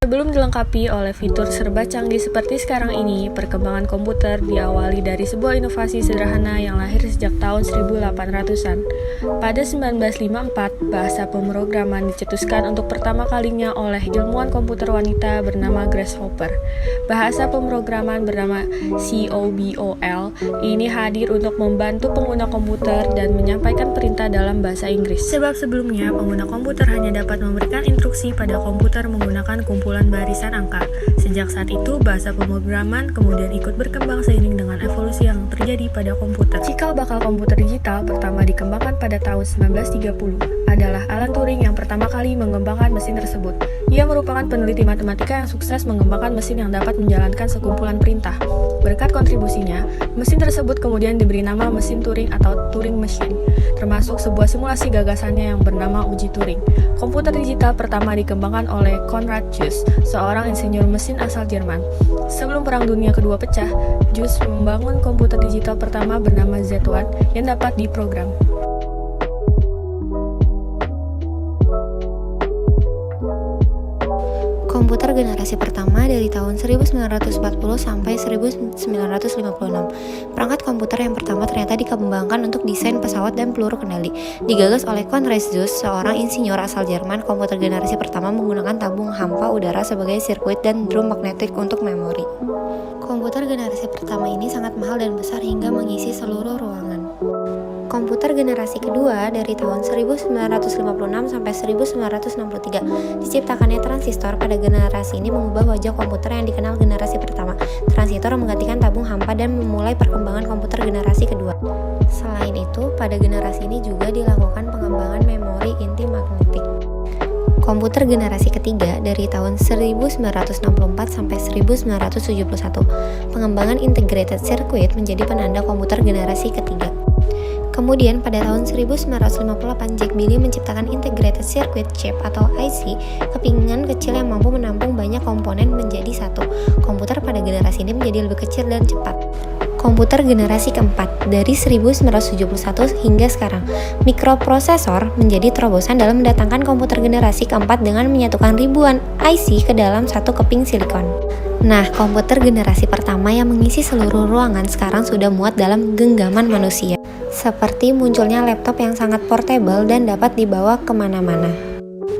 Sebelum dilengkapi oleh fitur serba canggih seperti sekarang ini, perkembangan komputer diawali dari sebuah inovasi sederhana yang lahir sejak tahun 1800-an. Pada 1954, bahasa pemrograman dicetuskan untuk pertama kalinya oleh ilmuwan komputer wanita bernama Grace Hopper. Bahasa pemrograman bernama COBOL ini hadir untuk membantu pengguna komputer dan menyampaikan perintah dalam bahasa Inggris. Sebab sebelumnya, pengguna komputer hanya dapat memberikan instruksi pada komputer menggunakan kumpulan barisan angka. Sejak saat itu, bahasa pemrograman kemudian ikut berkembang seiring dengan evolusi yang terjadi pada komputer. Cikal bakal komputer digital pertama dikembangkan pada tahun 1930 adalah Alan Turing yang pertama kali mengembangkan mesin tersebut. Ia merupakan peneliti matematika yang sukses mengembangkan mesin yang dapat menjalankan sekumpulan perintah. Berkat kontribusinya, mesin tersebut kemudian diberi nama mesin Turing atau Turing Machine, termasuk sebuah simulasi gagasannya yang bernama uji Turing. Komputer digital pertama dikembangkan oleh Konrad Zuse, seorang insinyur mesin asal Jerman. Sebelum Perang Dunia Kedua pecah, Zuse membangun komputer digital pertama bernama Z1 yang dapat diprogram. Komputer generasi pertama dari tahun 1940 sampai 1956. Perangkat komputer yang pertama ternyata dikembangkan untuk desain pesawat dan peluru kendali. Digagas oleh Konrad Zuse, seorang insinyur asal Jerman. Komputer generasi pertama menggunakan tabung hampa udara sebagai sirkuit dan drum magnetik untuk memori. Komputer generasi pertama ini sangat mahal dan besar hingga mengisi seluruh ruangan. Komputer generasi kedua dari tahun 1956 sampai 1963. Diciptakannya transistor. Pada generasi ini mengubah wajah komputer yang dikenal generasi pertama. Transistor menggantikan tabung hampa dan memulai perkembangan komputer generasi kedua. Selain itu, pada generasi ini juga dilakukan pengembangan memori inti magnetik. Komputer generasi ketiga dari tahun 1964 sampai 1971. Pengembangan integrated circuit menjadi penanda komputer generasi ketiga. Kemudian pada tahun 1958, Jack Billy menciptakan Integrated Circuit Chip atau IC, kepingan kecil yang mampu menampung banyak komponen menjadi satu. Komputer pada generasi ini menjadi lebih kecil dan cepat. Komputer generasi keempat dari 1971 hingga sekarang. Mikroprosesor menjadi terobosan dalam mendatangkan komputer generasi keempat dengan menyatukan ribuan IC ke dalam satu keping silikon. Nah, komputer generasi pertama yang mengisi seluruh ruangan sekarang sudah muat dalam genggaman manusia. Seperti munculnya laptop yang sangat portable dan dapat dibawa kemana-mana.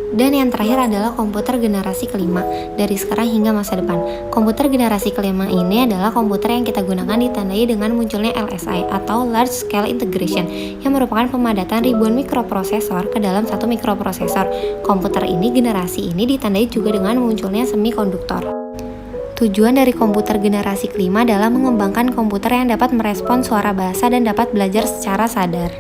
Dan yang terakhir adalah komputer generasi kelima, dari sekarang hingga masa depan. Komputer generasi kelima ini adalah komputer yang kita gunakan ditandai dengan munculnya LSI atau Large Scale Integration, yang merupakan pemadatan ribuan mikroprosesor ke dalam satu mikroprosesor. Komputer ini generasi ini ditandai juga dengan munculnya semikonduktor. Tujuan dari komputer generasi kelima adalah mengembangkan komputer yang dapat merespon suara bahasa dan dapat belajar secara sadar.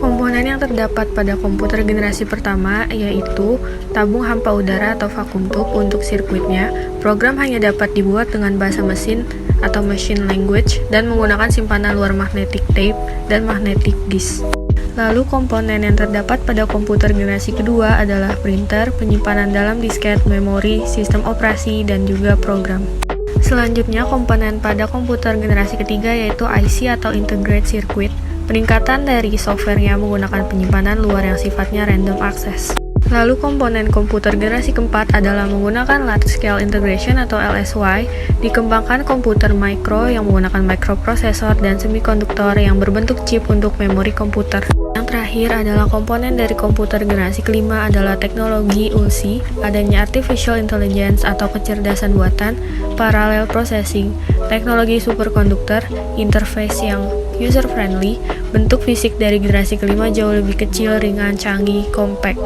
Komponen yang terdapat pada komputer generasi pertama yaitu tabung hampa udara atau vacuum tube untuk sirkuitnya. Program hanya dapat dibuat dengan bahasa mesin atau machine language dan menggunakan simpanan luar magnetic tape dan magnetic disk. Lalu komponen yang terdapat pada komputer generasi kedua adalah printer, penyimpanan dalam disket, memori, sistem operasi, dan juga program. Selanjutnya, komponen pada komputer generasi ketiga yaitu IC atau Integrated Circuit. Peningkatan dari softwarenya menggunakan penyimpanan luar yang sifatnya random access. Lalu komponen komputer generasi keempat adalah menggunakan Large Scale Integration atau LSY, dikembangkan komputer mikro yang menggunakan microprosesor dan semikonduktor yang berbentuk chip untuk memori komputer. Yang terakhir adalah komponen dari komputer generasi kelima adalah teknologi ULSI, adanya Artificial Intelligence atau kecerdasan buatan, Parallel Processing, teknologi superkonduktor, interface yang user-friendly, bentuk fisik dari generasi kelima jauh lebih kecil, ringan, canggih, compact.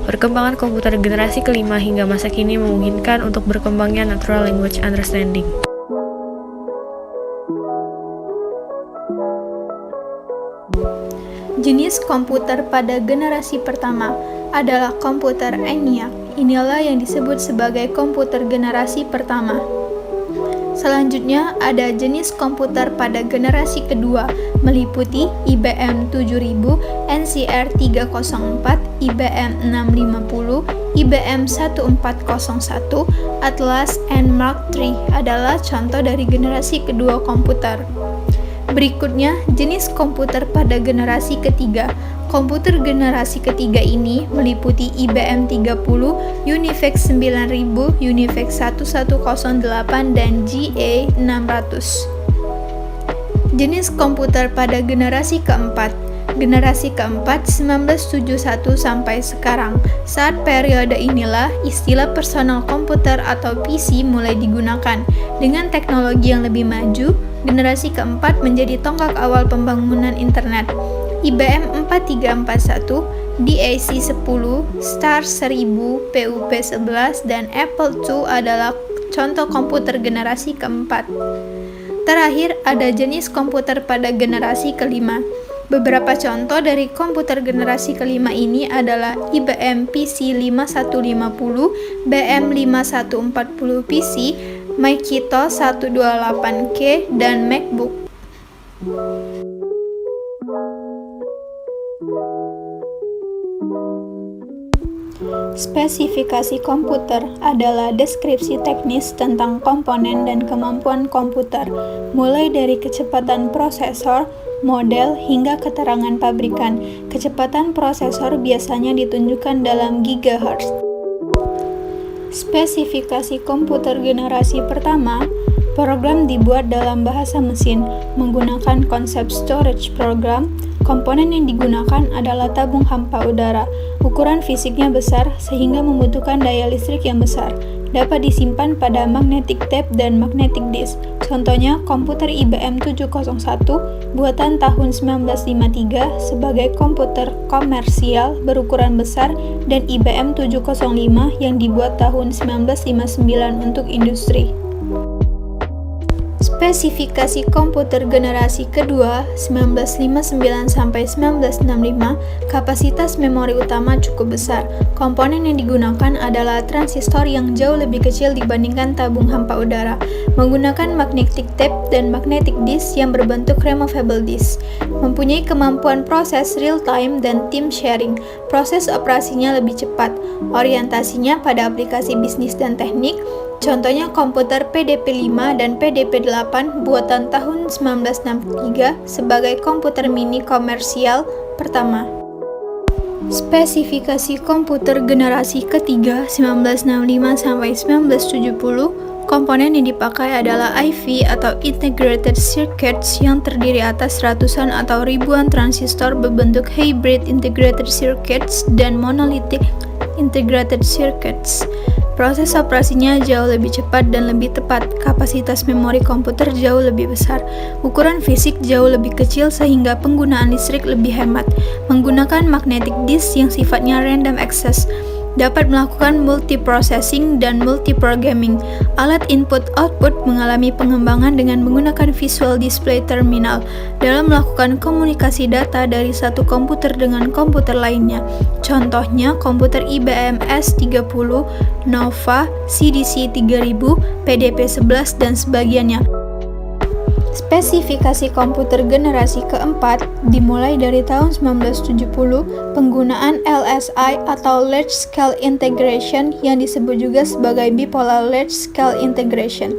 Perkembangan komputer generasi kelima hingga masa kini memungkinkan untuk berkembangnya Natural Language Understanding. Jenis komputer pada generasi pertama adalah komputer ENIAC. Inilah yang disebut sebagai komputer generasi pertama. Selanjutnya ada jenis komputer pada generasi kedua meliputi IBM 7000, NCR 304, IBM 650, IBM 1401, Atlas, and Mark III adalah contoh dari generasi kedua komputer. Berikutnya, jenis komputer pada generasi ketiga. Komputer generasi ketiga ini meliputi IBM 30, UNIVAC 9000, UNIVAC 1108, dan GA 600. Jenis komputer pada generasi keempat. Generasi keempat 1971 sampai sekarang. Saat periode inilah istilah personal komputer atau PC mulai digunakan. Dengan teknologi yang lebih maju, generasi keempat menjadi tonggak awal pembangunan internet. IBM 4341, DAC 10, Star 1000, PUP 11, dan Apple II adalah contoh komputer generasi keempat. Terakhir, ada jenis komputer pada generasi kelima. Beberapa contoh dari komputer generasi kelima ini adalah IBM PC 5150, BM 5140 PC, Macintosh 128K, dan MacBook. Spesifikasi komputer adalah deskripsi teknis tentang komponen dan kemampuan komputer, mulai dari kecepatan prosesor, model, hingga keterangan pabrikan. Kecepatan prosesor biasanya ditunjukkan dalam gigahertz. Spesifikasi komputer generasi pertama, program dibuat dalam bahasa mesin, menggunakan konsep storage program. Komponen yang digunakan adalah tabung hampa udara. Ukuran fisiknya besar sehingga membutuhkan daya listrik yang besar. Dapat disimpan pada magnetic tape dan magnetic disk. Contohnya komputer IBM 701 buatan tahun 1953 sebagai komputer komersial berukuran besar, dan IBM 705 yang dibuat tahun 1959 untuk industri. Spesifikasi komputer generasi kedua 1959 sampai 1965, kapasitas memori utama cukup besar. Komponen yang digunakan adalah transistor yang jauh lebih kecil dibandingkan tabung hampa udara, menggunakan magnetic tape dan magnetic disk yang berbentuk removable disk. Mempunyai kemampuan proses real time dan team sharing. Proses operasinya lebih cepat. Orientasinya pada aplikasi bisnis dan teknik. Contohnya komputer PDP-5 dan PDP-8 buatan tahun 1963 sebagai komputer mini komersial pertama. Spesifikasi komputer generasi ketiga 1965 sampai 1970, komponen yang dipakai adalah IV atau Integrated Circuits yang terdiri atas ratusan atau ribuan transistor berbentuk Hybrid Integrated Circuits dan Monolithic Integrated Circuits. Proses operasinya jauh lebih cepat dan lebih tepat. Kapasitas memori komputer jauh lebih besar. Ukuran fisik jauh lebih kecil sehingga penggunaan listrik lebih hemat. Menggunakan magnetic disk yang sifatnya random access. Dapat melakukan multiprocessing dan multiprogramming. Alat input-output mengalami pengembangan dengan menggunakan visual display terminal dalam melakukan komunikasi data dari satu komputer dengan komputer lainnya. Contohnya komputer IBM S30, Nova, CDC 3000, PDP-11, dan sebagiannya. Spesifikasi komputer generasi keempat dimulai dari tahun 1970, penggunaan LSI atau Large Scale Integration yang disebut juga sebagai Bipolar Large Scale Integration,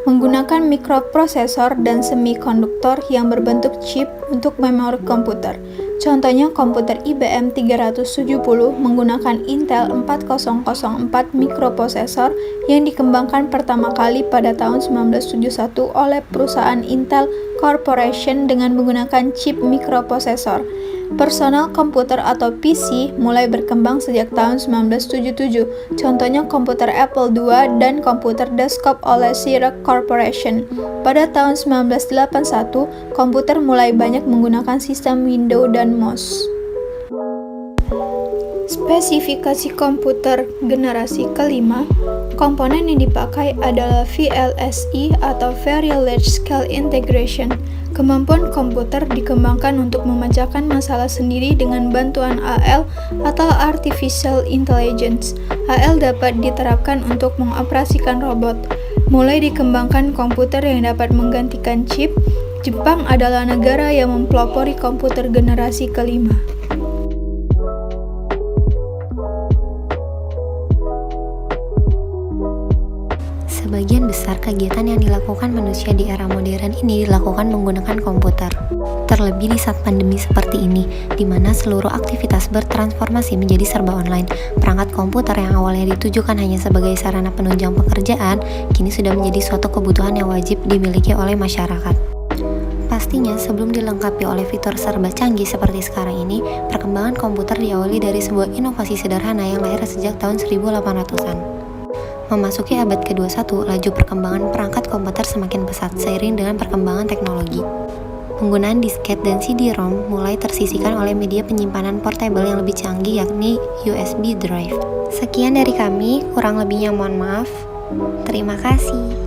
menggunakan mikroprosesor dan semikonduktor yang berbentuk chip untuk memori komputer. Contohnya komputer IBM 370 menggunakan Intel 4004 mikroprosesor yang dikembangkan pertama kali pada tahun 1971 oleh perusahaan Intel Corporation dengan menggunakan chip mikroprosesor. Personal komputer atau PC mulai berkembang sejak tahun 1977, contohnya komputer Apple II dan komputer desktop oleh Xerox Corporation. Pada tahun 1981, komputer mulai banyak menggunakan sistem Windows dan MOS. Spesifikasi komputer generasi kelima, komponen yang dipakai adalah VLSI atau Very Large Scale Integration. Kemampuan komputer dikembangkan untuk memecahkan masalah sendiri dengan bantuan AL atau Artificial Intelligence. AL dapat diterapkan untuk mengoperasikan robot. Mulai dikembangkan komputer yang dapat menggantikan chip. Jepang adalah negara yang mempelopori komputer generasi kelima. sebagian besar kegiatan yang dilakukan manusia di era modern ini dilakukan menggunakan komputer. Terlebih di saat pandemi seperti ini, di mana seluruh aktivitas bertransformasi menjadi serba online, perangkat komputer yang awalnya ditujukan hanya sebagai sarana penunjang pekerjaan, kini sudah menjadi suatu kebutuhan yang wajib dimiliki oleh masyarakat. Pastinya sebelum dilengkapi oleh fitur serba canggih seperti sekarang ini, perkembangan komputer diawali dari sebuah inovasi sederhana yang lahir sejak tahun 1800-an. Memasuki abad ke-21, laju perkembangan perangkat komputer semakin pesat seiring dengan perkembangan teknologi. Penggunaan disket dan CD-ROM mulai tersisihkan oleh media penyimpanan portable yang lebih canggih yakni USB drive. Sekian dari kami, kurang lebihnya mohon maaf. Terima kasih.